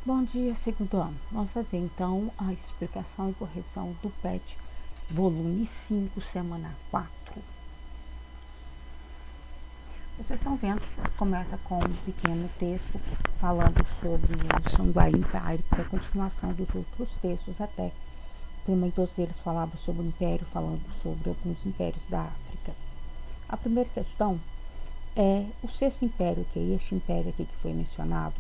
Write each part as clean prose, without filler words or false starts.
Bom dia, segundo ano. Vamos fazer então a explicação e correção do PET, volume 5, semana 4. Vocês estão vendo, começa com um pequeno texto falando sobre o Xangai Império, que é a continuação dos outros textos até. Também todos eles falavam sobre o Império, falando sobre alguns impérios da África. A primeira questão é o sexto império, que é este império aqui que foi mencionado.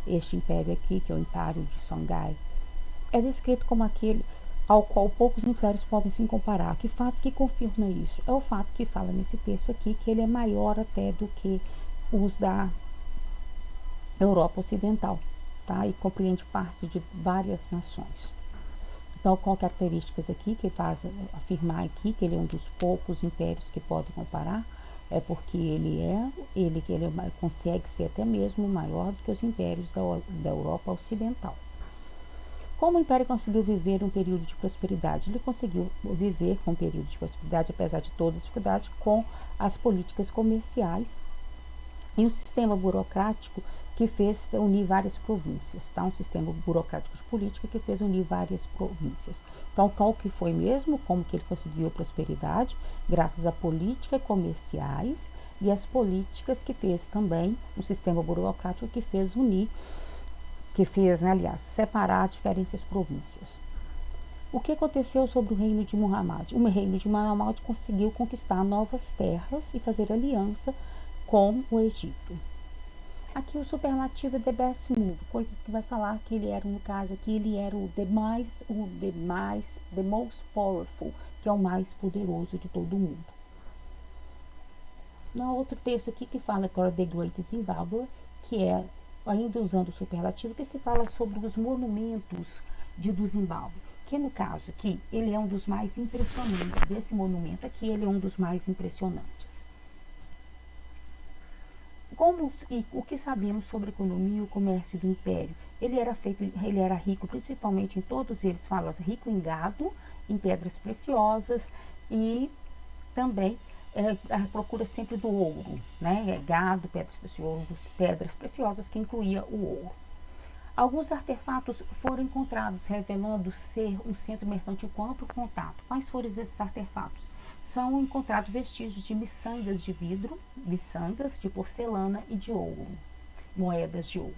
Este império aqui, que é o Império de Songhai, é descrito como aquele ao qual poucos impérios podem se comparar. Que fato que confirma isso? É o fato que fala nesse texto aqui que ele é maior até do que os da Europa Ocidental, tá? E compreende parte de várias nações. Então, com características aqui que fazem afirmar aqui que ele é um dos poucos impérios que podem comparar, é porque ele consegue ser até mesmo maior do que os impérios da Europa Ocidental. Como o Império conseguiu viver um período de prosperidade? Ele conseguiu viver com um período de prosperidade, apesar de todas as dificuldades, com as políticas comerciais e um sistema burocrático que fez unir várias províncias, tá? Um sistema burocrático de política que fez unir várias províncias. Então, qual que foi mesmo? Como que ele conseguiu a prosperidade? Graças a políticas comerciais e as políticas que fez também um sistema burocrático que fez unir, separar diferentes províncias. O que aconteceu sobre o reino de Muhammad? O reino de Muhammad conseguiu conquistar novas terras e fazer aliança com o Egito. Aqui o superlativo é the best move, coisas que vai falar que ele era, no caso aqui, ele era the most powerful, que é o mais poderoso de todo mundo. No outro texto aqui que fala agora The Great Zimbabwe, que é, ainda usando o superlativo, que se fala sobre os monumentos do Zimbábue, que no caso aqui, ele é um dos mais impressionantes, desse monumento aqui, ele é um dos mais impressionantes. O que sabemos sobre a economia e o comércio do Império? Ele era rico, principalmente em todos eles, fala rico em gado, em pedras preciosas e também a procura sempre do ouro, né? Gado, pedras preciosas que incluía o ouro. Alguns artefatos foram encontrados, revelando ser um centro mercantil com amplo contato. Quais foram esses artefatos? São encontrados vestígios de miçangas de vidro, miçangas de porcelana e de ouro, moedas de ouro.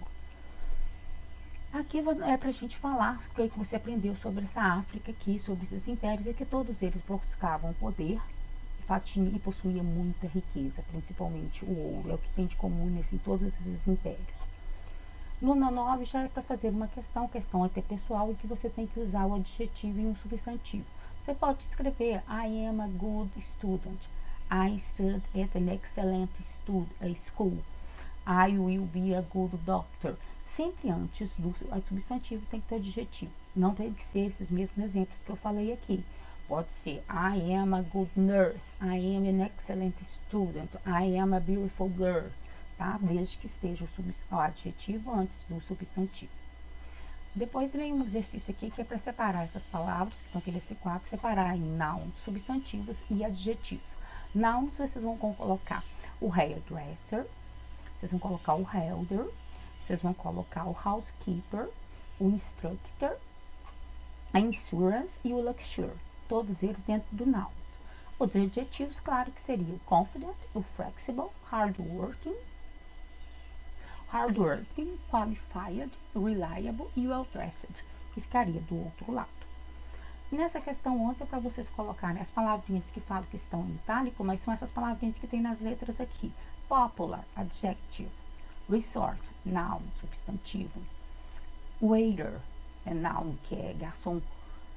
Aqui é para a gente falar o que você aprendeu sobre essa África aqui, sobre esses impérios, é que todos eles buscavam poder e possuíam muita riqueza, principalmente o ouro, é o que tem de comum em todos esses impérios. No 9 já é para fazer uma questão até pessoal, em que você tem que usar o adjetivo e um substantivo. Você pode escrever I am a good student, I studied at an excellent school, I will be a good doctor. Sempre antes do substantivo tem que ter adjetivo. Não tem que ser esses mesmos exemplos que eu falei aqui. Pode ser I am a good nurse, I am an excellent student, I am a beautiful girl. Tá? Desde que esteja o adjetivo antes do substantivo. Depois vem um exercício aqui que é para separar essas palavras, que estão aqui nesse quadro, separar em nouns, substantivos e adjetivos. Nouns, vocês vão colocar o hairdresser, vocês vão colocar o helder, vocês vão colocar o housekeeper, o instructor, a insurance e o luxury, todos eles dentro do noun. Os adjetivos, claro que seria o confident, o flexible, hardworking, qualified, reliable e well-dressed, que ficaria do outro lado. Nessa questão 11 é para vocês colocarem as palavrinhas que falam que estão em itálico, mas são essas palavrinhas que tem nas letras aqui. Popular, adjective. Resort, noun, substantivo. Waiter, é noun, que é garçom,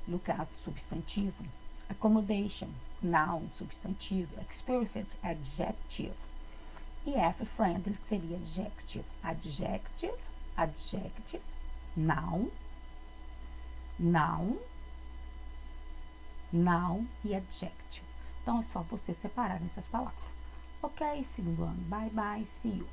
no caso, substantivo. Accommodation, noun, substantivo. Experienced, adjective. E F-friendly seria adjective. Adjective, noun, e adjective. Então é só você separar essas palavras. Ok, segundo ano. Bye bye, see you.